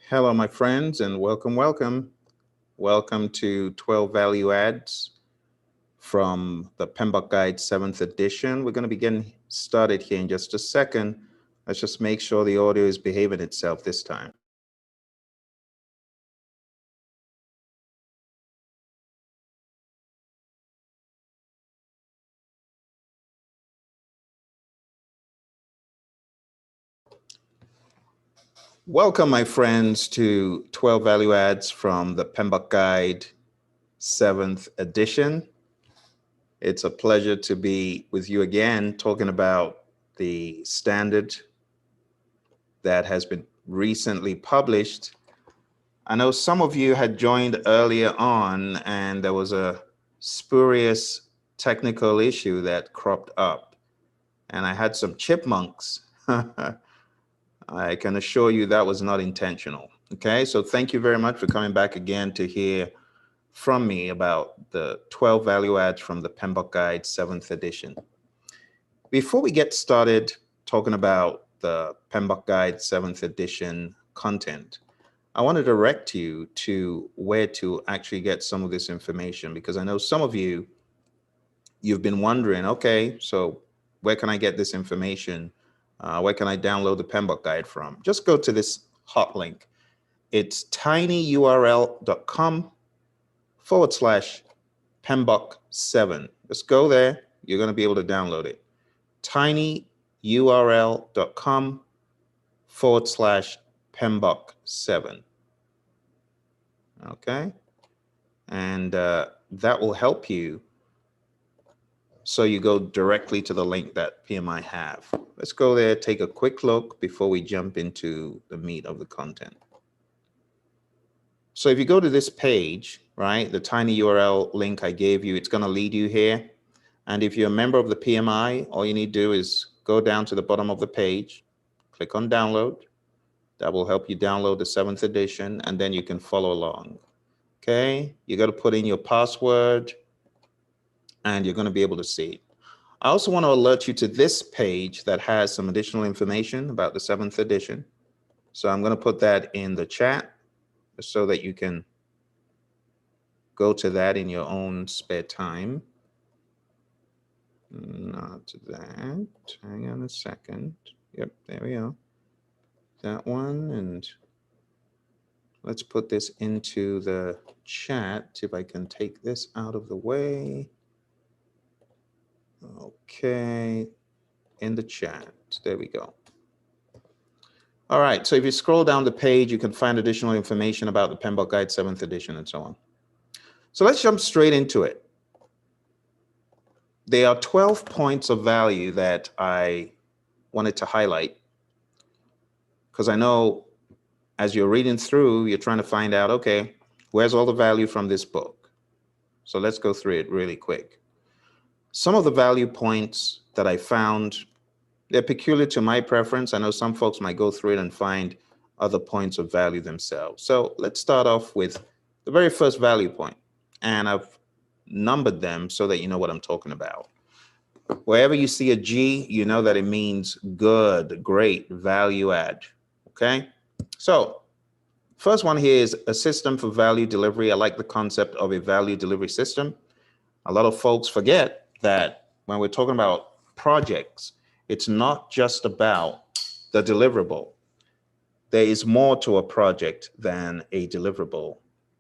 Hello, my friends, and welcome. Welcome to 12 Value Adds from the PMBOK Guide 7th edition. We're going to be getting started here in just a second. Let's just make sure the audio is behaving itself this time. Welcome, my friends, to 12 Value Adds from the PMBOK Guide 7th edition. It's a pleasure to be with you again, talking about the standard that has been recently published. I know some of you had joined earlier on, and there was a spurious technical issue that cropped up, and I had some chipmunks. I can assure you that was not intentional. Okay, so thank you very much for coming back again to hear from me about the 12 value adds from the PMBOK Guide 7th edition. Before we get started talking about the PMBOK Guide 7th edition content, I want to direct you to where to actually get some of this information, because I know some of you, you've been wondering, okay, so where can I get this information? Where can I download the PMBOK guide from? Just go to this hot link. It's tinyurl.com/PMBOK7. Just go there. You're going to be able to download it. tinyurl.com/PMBOK7. Okay. And that will help you. So you go directly to the link that PMI have. Let's go there, take a quick look before we jump into the meat of the content. So if you go to this page, right, the tiny URL link I gave you, it's going to lead you here. And if you're a member of the PMI, all you need to do is go down to the bottom of the page, click on download. That will help you download the 7th edition, and then you can follow along. Okay, you got to put in your password, and you're going to be able to see it. I also want to alert you to this page that has some additional information about the 7th edition. So I'm going to put that in the chat so that you can go to that in your own spare time. Not that. Hang on a second. Yep, there we go. That one. And let's put this into the chat. See if I can take this out of the way. Okay, in the chat. There we go. All right, so if you scroll down the page, you can find additional information about the PMBOK Guide 7th edition and so on. So let's jump straight into it. There are 12 points of value that I wanted to highlight, because I know as you're reading through, you're trying to find out, okay, where's all the value from this book? So let's go through it really quick. Some of the value points that I found, they're peculiar to my preference. I know some folks might go through it and find other points of value themselves. So let's start off with the very first value point. And I've numbered them so that you know what I'm talking about. Wherever you see a G, you know that it means good, great, value add. Okay? So first one here is a system for value delivery. I like the concept of a value delivery system. A lot of folks forget that when we're talking about projects, it's not just about the deliverable. There is more to a project than a deliverable.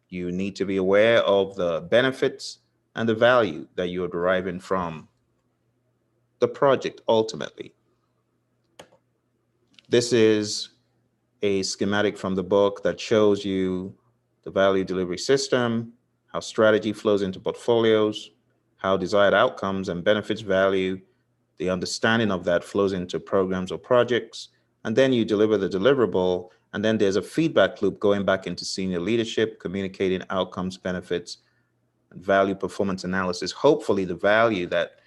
You need to be aware of the benefits and the value that you're deriving from the project ultimately. This is a schematic from the book that shows you the value delivery system, how strategy flows into portfolios, how desired outcomes and benefits value, the understanding of that flows into programs or projects, and then you deliver the deliverable, and then there's a feedback loop going back into senior leadership, communicating outcomes, benefits, and value performance analysis. Hopefully the value that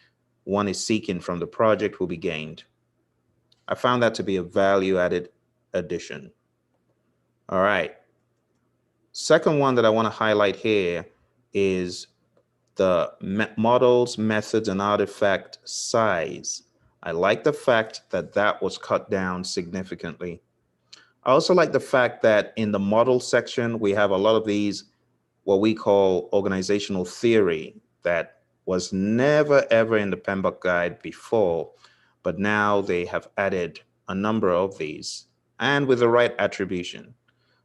one is seeking from the project will be gained. I found that to be a value-added addition. All right. Second one that I want to highlight here is the models, methods, and artifact size. I like the fact that that was cut down significantly. I also like the fact that in the model section, we have a lot of these, what we call organizational theory, that was never ever in the PMBOK guide before, but now they have added a number of these and with the right attribution.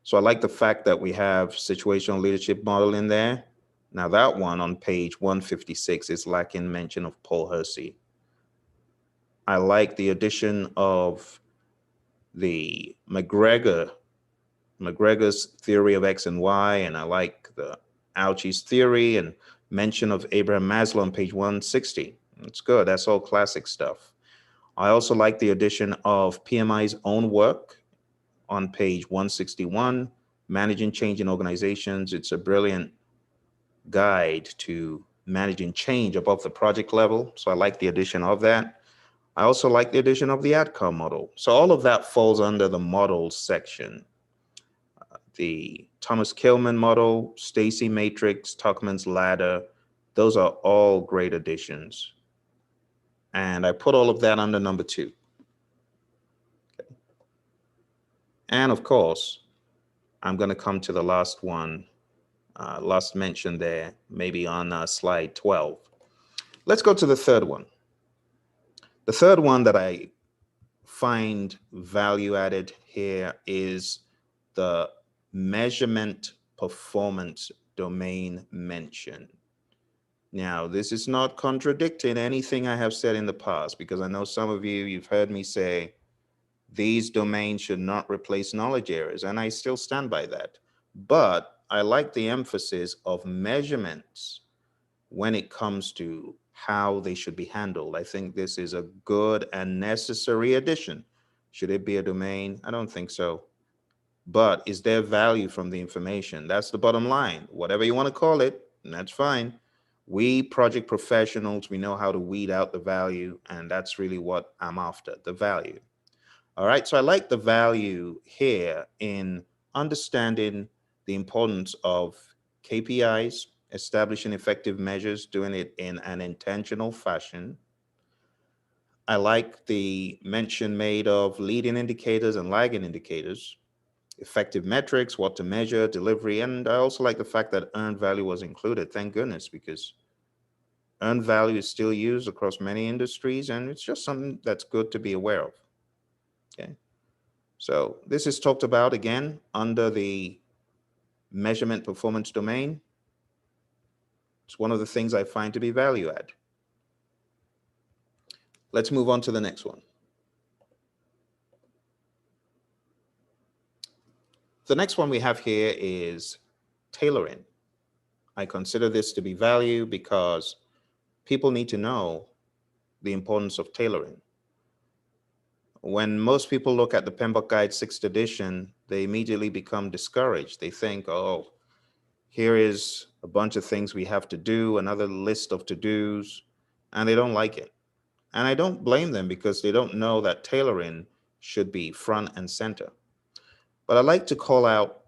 So I like the fact that we have situational leadership model in there. Now that one on page 156 is lacking mention of Paul Hersey. I like the addition of the McGregor's theory of X and Y, and I like the Ouchie's theory and mention of Abraham Maslow on page 160. It's good. That's all classic stuff. I also like the addition of PMI's own work on page 161, Managing Change in Organizations. It's a brilliant guide to managing change above the project level. So I like the addition of that. I also like the addition of the outcome model. So all of that falls under the models section. The Thomas Kilman model, Stacy matrix, Tuckman's ladder, those are all great additions. And I put all of that under number 2. Okay. And of course, I'm going to come to the last one, last mention there, maybe on slide 12. Let's go to the third one. The third one that I find value added here is the measurement performance domain mention. Now, this is not contradicting anything I have said in the past, because I know some of you, you've heard me say these domains should not replace knowledge areas, and I still stand by that. But I like the emphasis of measurements when it comes to how they should be handled. I think this is a good and necessary addition. Should it be a domain? I don't think so. But is there value from the information? That's the bottom line. Whatever you want to call it, that's fine. We project professionals, we know how to weed out the value, and that's really what I'm after, the value. All right, so I like the value here in understanding the importance of KPIs, establishing effective measures, doing it in an intentional fashion. I like the mention made of leading indicators and lagging indicators, effective metrics, what to measure, delivery, and I also like the fact that earned value was included. Thank goodness, because earned value is still used across many industries, and it's just something that's good to be aware of. Okay. So this is talked about again under the measurement performance domain. It's one of the things I find to be value add. Let's move on to the next one. The next one we have here is tailoring. I consider this to be value because people need to know the importance of tailoring. When most people look at the PMBOK Guide 6th edition, they immediately become discouraged. They think, oh, here is a bunch of things we have to do, another list of to-dos, and they don't like it. And I don't blame them, because they don't know that tailoring should be front and center. But I'd like to call out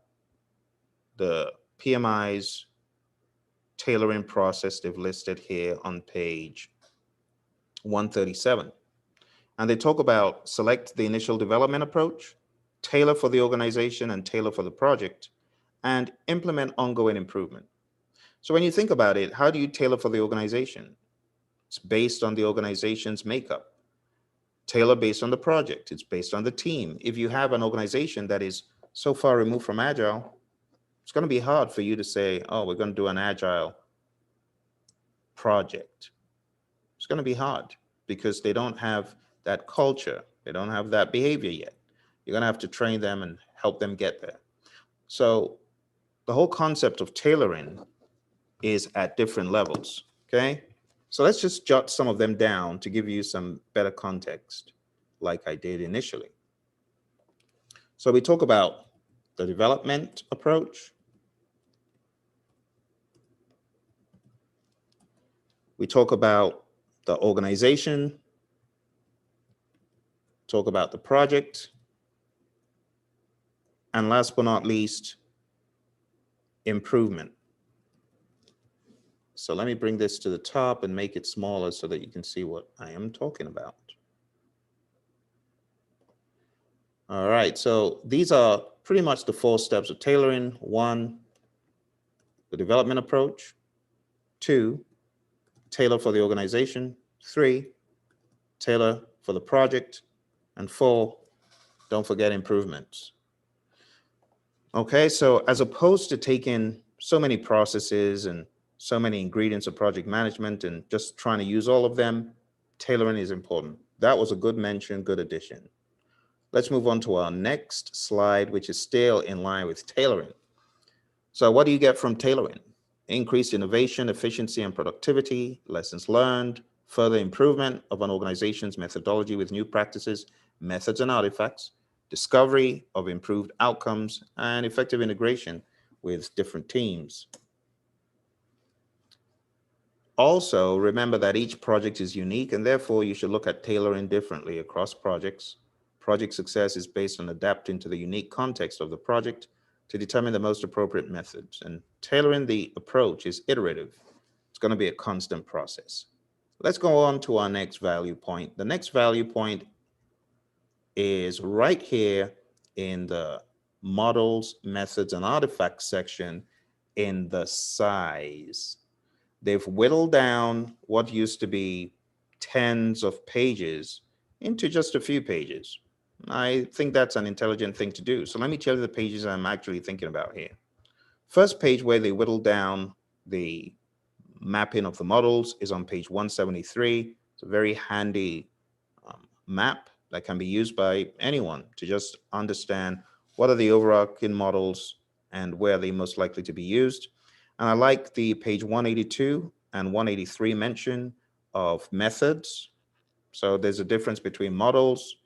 the PMI's tailoring process they've listed here on page 137. And they talk about select the initial development approach, tailor for the organization and tailor for the project, and implement ongoing improvement. So when you think about it, how do you tailor for the organization? It's based on the organization's makeup. Tailor based on the project. It's based on the team. If you have an organization that is so far removed from Agile, it's going to be hard for you to say, oh, we're going to do an Agile project. It's going to be hard because they don't have that culture. They don't have that behavior yet. You're going to have to train them and help them get there. So the whole concept of tailoring is at different levels, okay? So let's just jot some of them down to give you some better context, like I did initially. So we talk about the development approach. We talk about the organization, talk about the project, and last but not least, improvement. So let me bring this to the top and make it smaller so that you can see what I am talking about. All right, so these are pretty much the 4 steps of tailoring. 1, the development approach. 2, tailor for the organization. 3, tailor for the project. And 4, don't forget improvements. Okay, so as opposed to taking so many processes and so many ingredients of project management and just trying to use all of them, tailoring is important. That was a good mention, good addition. Let's move on to our next slide, which is still in line with tailoring. So what do you get from tailoring? Increased innovation, efficiency, and productivity, lessons learned, further improvement of an organization's methodology with new practices, methods, and artifacts, discovery of improved outcomes, and effective integration with different teams. Also, remember that each project is unique, and therefore you should look at tailoring differently across projects. Project success is based on adapting to the unique context of the project to determine the most appropriate methods. And tailoring the approach is iterative. It's going to be a constant process. Let's go on to our next value point. The next value point is right here in the models, methods, and artifacts section in the size. They've whittled down what used to be tens of pages into just a few pages. I think that's an intelligent thing to do. So let me tell you the pages I'm actually thinking about here. First page where they whittled down the mapping of the models is on page 173. It's a very handy map that can be used by anyone to just understand what are the overarching models and where they most likely to be used. And I like the page 182 and 183 mention of methods. So there's a difference between models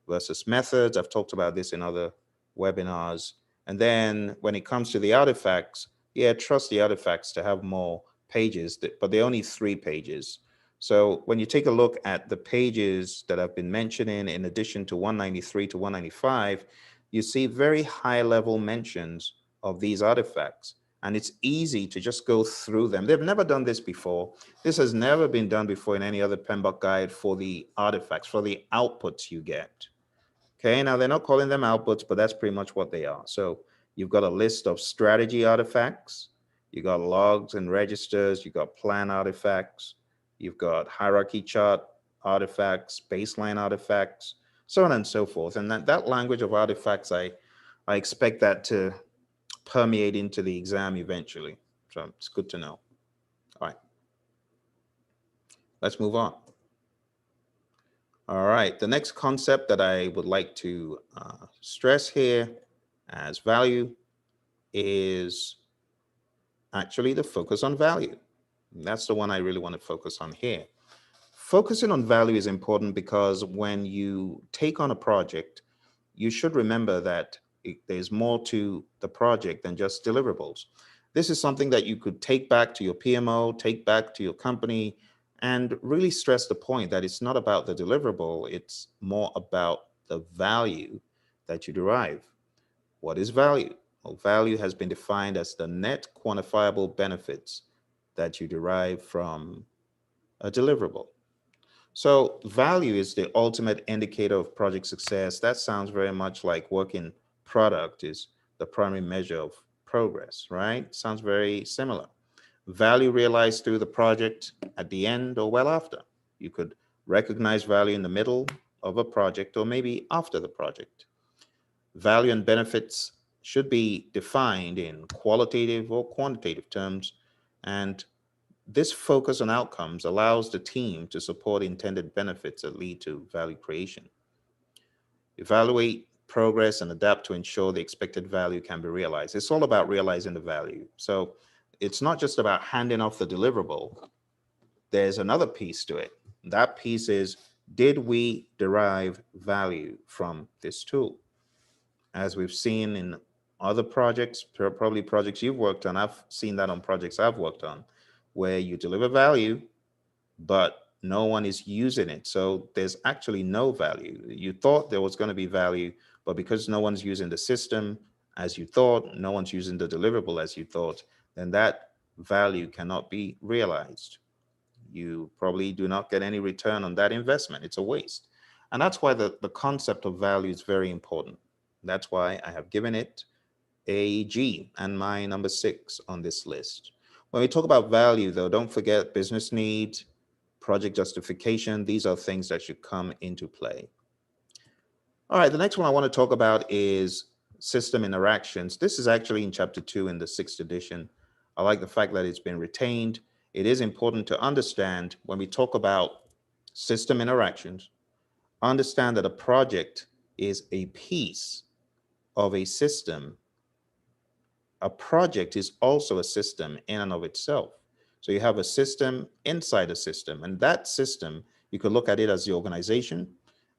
versus methods. I've talked about this in other webinars. And then when it comes to the artifacts, yeah, trust the artifacts to have more pages, but they're only 3 pages. So when you take a look at the pages that I've been mentioning, in addition to 193 to 195, you see very high level mentions of these artifacts. And it's easy to just go through them. They've never done this before. This has never been done before in any other PMBOK guide for the artifacts, for the outputs you get. Okay, now they're not calling them outputs, but that's pretty much what they are. So you've got a list of strategy artifacts, you got logs and registers, you got plan artifacts, you've got hierarchy chart artifacts, baseline artifacts, so on and so forth. And that language of artifacts, I expect that to permeate into the exam eventually. So it's good to know. All right, let's move on. All right, the next concept that I would like to stress here as value is actually the focus on value. And that's the one I really want to focus on here. Focusing on value is important because when you take on a project, you should remember that there's more to the project than just deliverables. This is something that you could take back to your PMO, take back to your company, and really stress the point that it's not about the deliverable, it's more about the value that you derive. What is value? Well, value has been defined as the net quantifiable benefits that you derive from a deliverable. So value is the ultimate indicator of project success. That sounds very much like working product is the primary measure of progress, right? Sounds very similar. Value realized through the project at the end or well after. You could recognize value in the middle of a project or maybe after the project. Value and benefits should be defined in qualitative or quantitative terms, and this focus on outcomes allows the team to support intended benefits that lead to value creation. Evaluate progress and adapt to ensure the expected value can be realized. It's all about realizing the value. So it's not just about handing off the deliverable. There's another piece to it. That piece is, did we derive value from this tool? As we've seen in other projects, probably projects you've worked on, I've seen that on projects I've worked on, where you deliver value, but no one is using it. So there's actually no value. You thought there was going to be value, but because no one's using the system as you thought, no one's using the deliverable as you thought, then that value cannot be realized. You probably do not get any return on that investment. It's a waste. And that's why the concept of value is very important. That's why I have given it a G and my number 6 on this list. When we talk about value, though, don't forget business need, project justification. These are things that should come into play. All right, the next one I want to talk about is system interactions. This is actually in chapter 2 in the 6th edition. I like the fact that it's been retained. It is important to understand when we talk about system interactions, understand that a project is a piece of a system. A project is also a system in and of itself. So you have a system inside a system, and that system, you could look at it as the organization,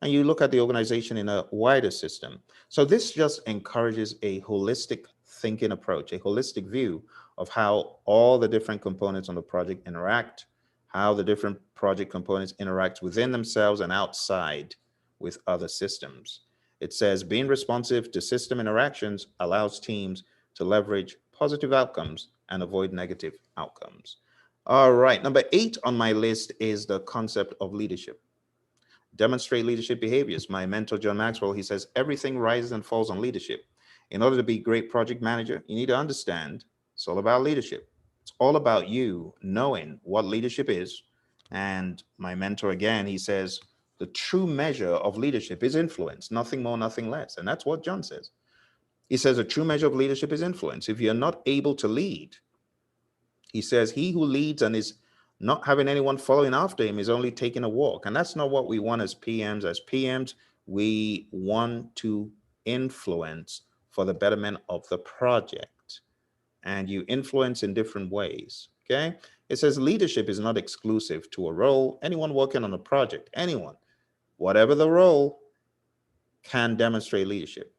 and you look at the organization in a wider system. So this just encourages a holistic thinking approach, a holistic view of how all the different components on the project interact, how the different project components interact within themselves and outside with other systems. It says being responsive to system interactions allows teams to leverage positive outcomes and avoid negative outcomes. All right, number 8 on my list is the concept of leadership. Demonstrate leadership behaviors. My mentor, John Maxwell, he says everything rises and falls on leadership. In order to be a great project manager, you need to understand it's all about leadership. It's all about you knowing what leadership is. And my mentor, again, he says the true measure of leadership is influence, nothing more, nothing less. And that's what John says. He says a true measure of leadership is influence. If you're not able to lead, he says he who leads and is not having anyone following after him is only taking a walk. And that's not what we want as PMs. As PMs, we want to influence for the betterment of the project. And you influence in different ways. Okay. It says leadership is not exclusive to a role. Anyone working on a project, anyone, whatever the role, can demonstrate leadership.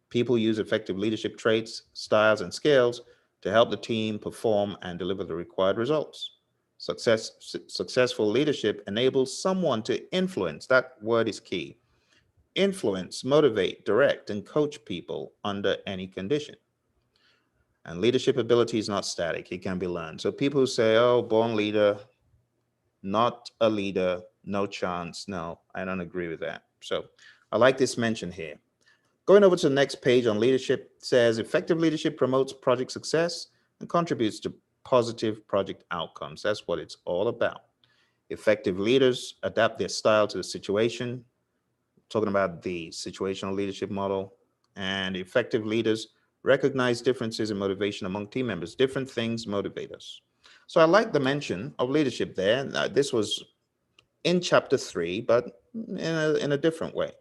People use effective leadership traits, styles, and skills to help the team perform and deliver the required results. Successful leadership enables someone to influence. That word is key. Influence, motivate, direct, and coach people under any condition. And leadership ability is not static. It can be learned. So people who say, oh, born leader, not a leader, no chance. No, I don't agree with that. So I like this mention here. Going over to the next page on leadership says effective leadership promotes project success and contributes to positive project outcomes. That's what it's all about. Effective leaders adapt their style to the situation, talking about the situational leadership model, and effective leaders recognize differences in motivation among team members. Different things motivate us. So I like the mention of leadership there. This was in chapter 3, but in a different way.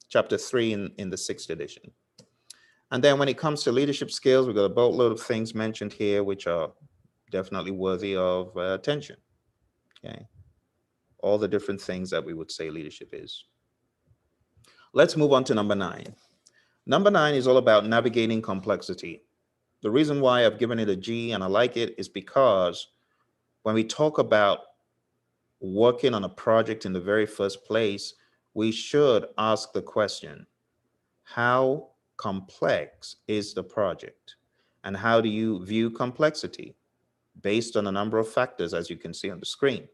Chapter 3 in the 6th edition. And then when it comes to leadership skills, we've got a boatload of things mentioned here, which are definitely worthy of attention. Okay. All the different things that we would say leadership is. Let's move on to number 9. Number 9 is all about navigating complexity. The reason why I've given it a G and I like it is because when we talk about working on a project in the very first place, we should ask the question, how complex is the project? And how do you view complexity? Based on a number of factors, as you can see on the screen.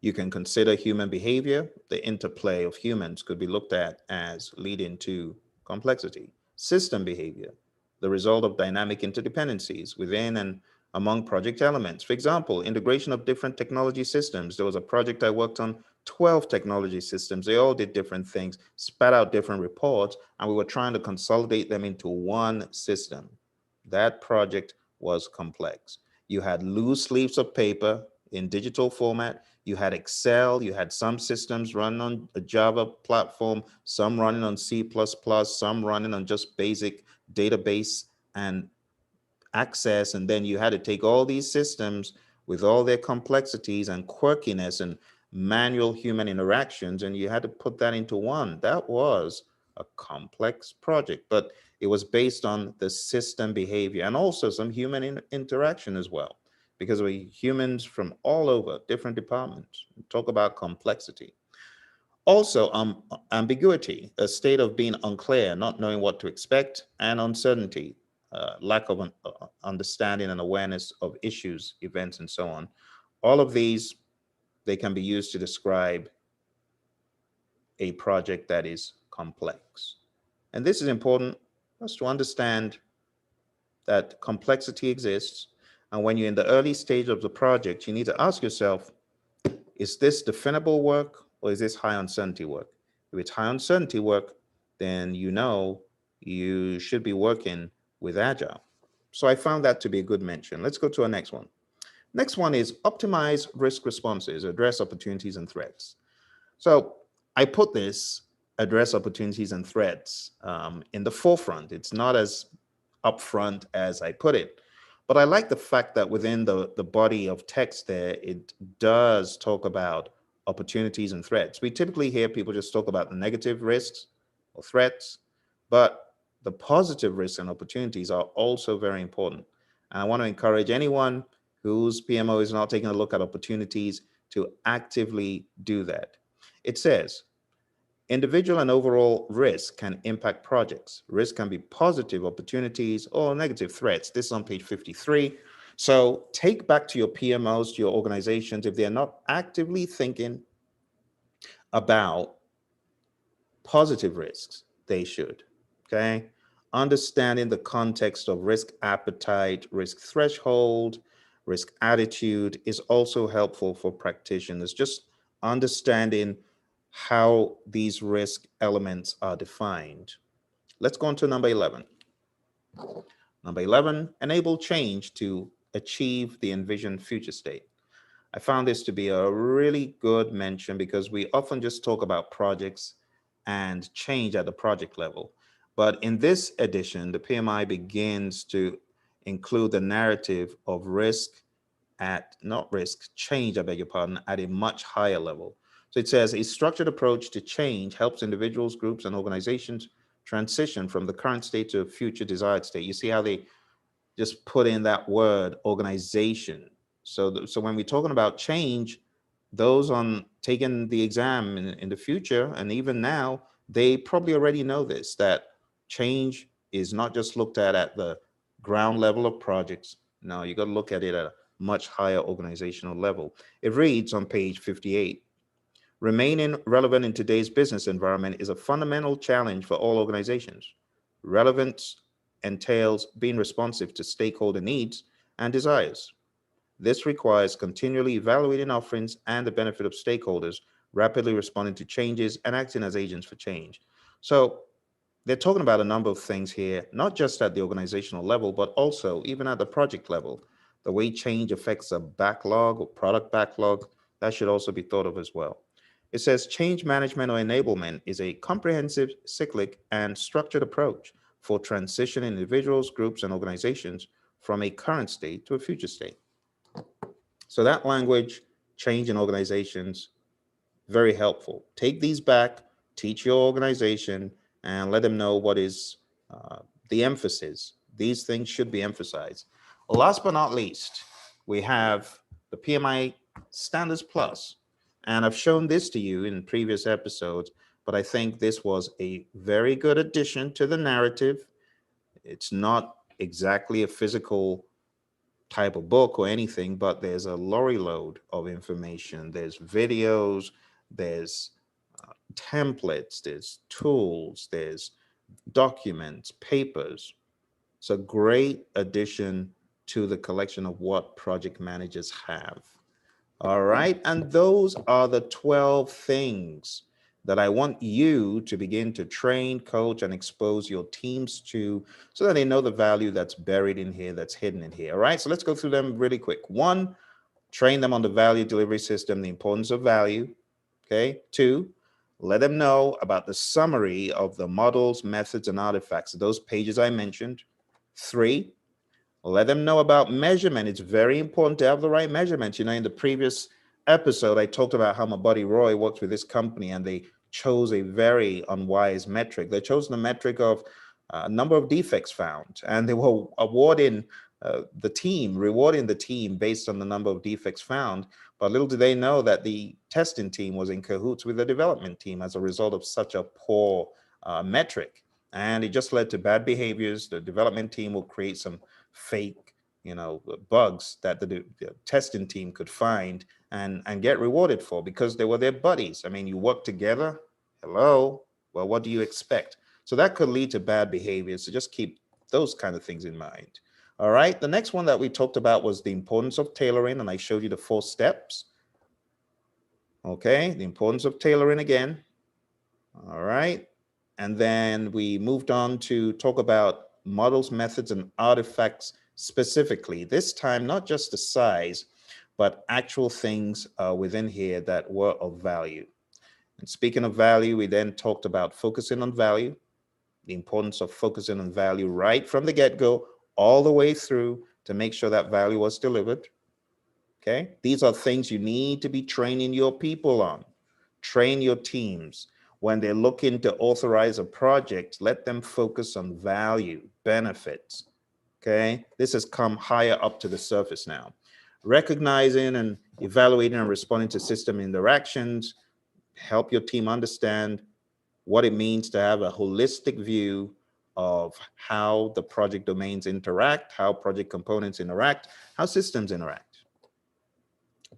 You can consider human behavior. The interplay of humans could be looked at as leading to complexity. System behavior, the result of dynamic interdependencies within and among project elements. For example, integration of different technology systems. There was a project I worked on, 12 technology systems. They all did different things, spat out different reports, and we were trying to consolidate them into one system. That project was complex. You had loose leaves of paper in digital format. You had Excel. You had some systems running on a Java platform, some running on C++, some running on just basic database and access. And then you had to take all these systems with all their complexities and quirkiness and manual human interactions, and you had to put that into one. That was a complex project, but it was based on the system behavior and also some human interaction as well, because we humans from all over different departments. Talk about complexity. Also, ambiguity, a state of being unclear, not knowing what to expect, and uncertainty, lack of understanding and awareness of issues, events, and so on. All of these, they can be used to describe a project that is complex. And this is important for us to understand that complexity exists. And when you're in the early stage of the project, you need to ask yourself, is this definable work or is this high uncertainty work? If it's high uncertainty work, then you know you should be working with Agile. So I found that to be a good mention. Let's go to our next one. Next one is optimize risk responses, address opportunities and threats. So I put this address opportunities and threats in the forefront. It's not as upfront as I put it, but I like the fact that within the body of text there, it does talk about opportunities and threats. We typically hear people just talk about the negative risks or threats, but the positive risks and opportunities are also very important. And I want to encourage anyone whose PMO is not taking a look at opportunities to actively do that. It says, individual and overall risk can impact projects. Risk can be positive opportunities or negative threats. This is on page 53. So take back to your PMOs, to your organizations, if they're not actively thinking about positive risks, they should. Okay. Understanding the context of risk appetite, risk threshold, risk attitude is also helpful for practitioners. Just understanding how these risk elements are defined. Let's go on to number 11. Number 11, enable change to achieve the envisioned future state. I found this to be a really good mention because we often just talk about projects and change at the project level. But in this edition, the PMI begins to include the narrative of risk at, not risk, change, I beg your pardon, at a much higher level. So it says a structured approach to change helps individuals, groups, and organizations transition from the current state to a future desired state. You see how they just put in that word organization. So when we're talking about change, those on taking the exam in the future and even now, they probably already know this, that change is not just looked at the ground level of projects. No, you got to look at it at a much higher organizational level. It reads on page 58, remaining relevant in today's business environment is a fundamental challenge for all organizations. Relevance entails being responsive to stakeholder needs and desires. This requires continually evaluating offerings and the benefit of stakeholders, rapidly responding to changes, and acting as agents for change. So they're talking about a number of things here, not just at the organizational level, but also even at the project level. The way change affects a backlog or product backlog, that should also be thought of as well. It says change management or enablement is a comprehensive, cyclic, and structured approach for transitioning individuals, groups, and organizations from a current state to a future state. So that language, change in organizations, very helpful. Take these back, teach your organization, and let them know what is the emphasis. These things should be emphasized. Last but not least, we have the PMI Standards Plus. And I've shown this to you in previous episodes, but I think this was a very good addition to the narrative. It's not exactly a physical type of book or anything, but there's a lorry load of information. There's videos, there's templates, there's tools, there's documents, papers. It's a great addition to the collection of what project managers have. All right. And those are the 12 things that I want you to begin to train, coach, and expose your teams to so that they know the value that's buried in here, that's hidden in here. All right. So let's go through them really quick. One, train them on the value delivery system, the importance of value. Okay. Two, let them know about the summary of the models, methods, and artifacts, those pages I mentioned. Three, let them know about measurement. It's very important to have the right measurements. You know, in the previous episode, I talked about how my buddy Roy worked with this company and they chose a very unwise metric. They chose the metric of number of defects found, and they were awarding rewarding the team based on the number of defects found. But little did they know that the testing team was in cahoots with the development team as a result of such a poor metric. And it just led to bad behaviors. The development team will create some fake, bugs that the testing team could find and get rewarded for because they were their buddies. I mean, you work together. Hello? Well, what do you expect? So that could lead to bad behavior. So just keep those kind of things in mind. All right. The next one that we talked about was the importance of tailoring, and I showed you the 4 steps. Okay. The importance of tailoring again. All right. And then we moved on to talk about models, methods, and artifacts specifically. This time, not just the size, but actual things within here that were of value. And speaking of value, we then talked about focusing on value, the importance of focusing on value right from the get-go, all the way through to make sure that value was delivered. Okay. These are things you need to be training your people on. Train your teams. When they're looking to authorize a project, let them focus on value, benefits. Okay. This has come higher up to the surface now. Recognizing and evaluating and responding to system interactions, help your team understand what it means to have a holistic view of how the project domains interact, how project components interact, how systems interact.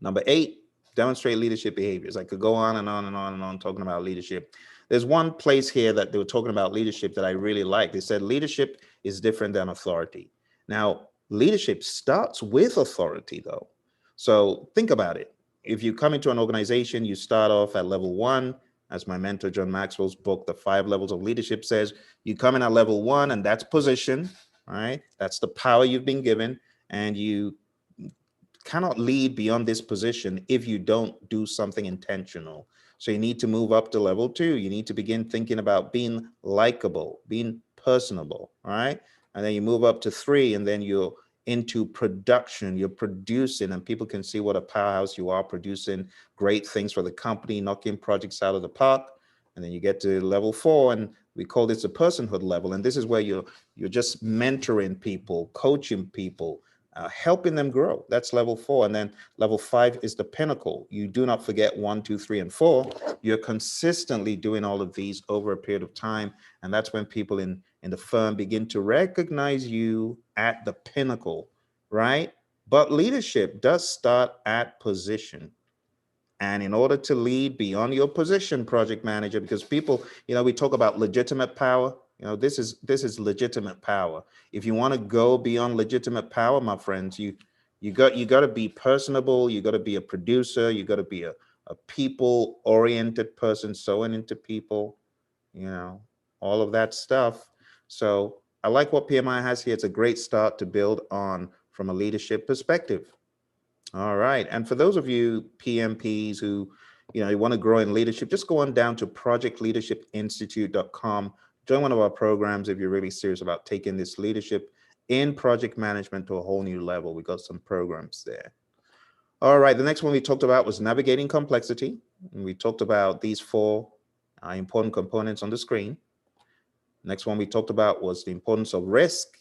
Number 8, demonstrate leadership behaviors. I could go on and on and on and on talking about leadership. There's one place here that they were talking about leadership that I really like. They said leadership is different than authority. Now, leadership starts with authority, though. So think about it. If you come into an organization, you start off at level 1, as my mentor John Maxwell's book, The 5 Levels of Leadership, says. You come in at level 1, and that's position, right? That's the power you've been given, and you cannot lead beyond this position if you don't do something intentional. So you need to move up to level 2. You need to begin thinking about being likable, being personable, all right? And then you move up to 3, and then you're into production. You're producing, and people can see what a powerhouse you are, producing great things for the company, knocking projects out of the park. And then you get to level 4, and we call this a personhood level. And this is where you're just mentoring people, coaching people, helping them grow. That's level 4. And then level 5 is the pinnacle. You do not forget 1, 2, 3, and 4. You're consistently doing all of these over a period of time. And that's when people in the firm begin to recognize you at the pinnacle, right? But leadership does start at position. And in order to lead beyond your position, project manager, because people, we talk about legitimate power. This is legitimate power. If you want to go beyond legitimate power, my friends, you got to be personable. You got to be a producer. You got to be a people-oriented person, sewing into people. All of that stuff. So I like what PMI has here. It's a great start to build on from a leadership perspective. All right. And for those of you PMPs who, you want to grow in leadership, just go on down to projectleadershipinstitute.com. Join one of our programs if you're really serious about taking this leadership in project management to a whole new level. We got some programs there. All right. The next one we talked about was navigating complexity. And we talked about these 4 important components on the screen. Next one we talked about was the importance of risk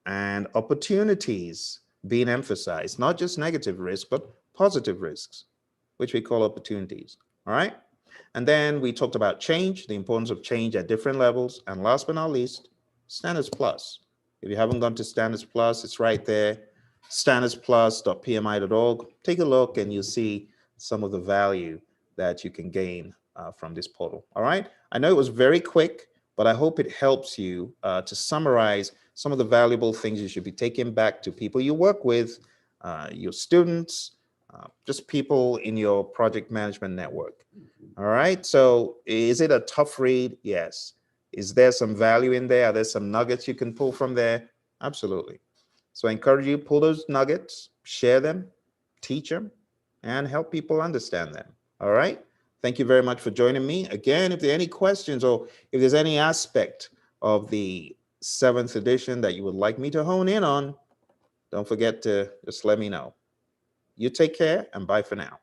and opportunities being emphasized, not just negative risk, but positive risks, which we call opportunities. All right. And then we talked about change, the importance of change at different levels. And last but not least, Standards Plus. If you haven't gone to Standards Plus, it's right there, standardsplus.pmi.org. Take a look and you'll see some of the value that you can gain from this portal. All right. I know it was very quick, but I hope it helps you to summarize some of the valuable things you should be taking back to people you work with, your students, just people in your project management network. All right. So is it a tough read? Yes. Is there some value in there? Are there some nuggets you can pull from there? Absolutely. So I encourage you, pull those nuggets, share them, teach them, and help people understand them. All right. Thank you very much for joining me. Again, if there are any questions or if there's any aspect of the 7th edition that you would like me to hone in on, don't forget to just let me know. You take care and bye for now.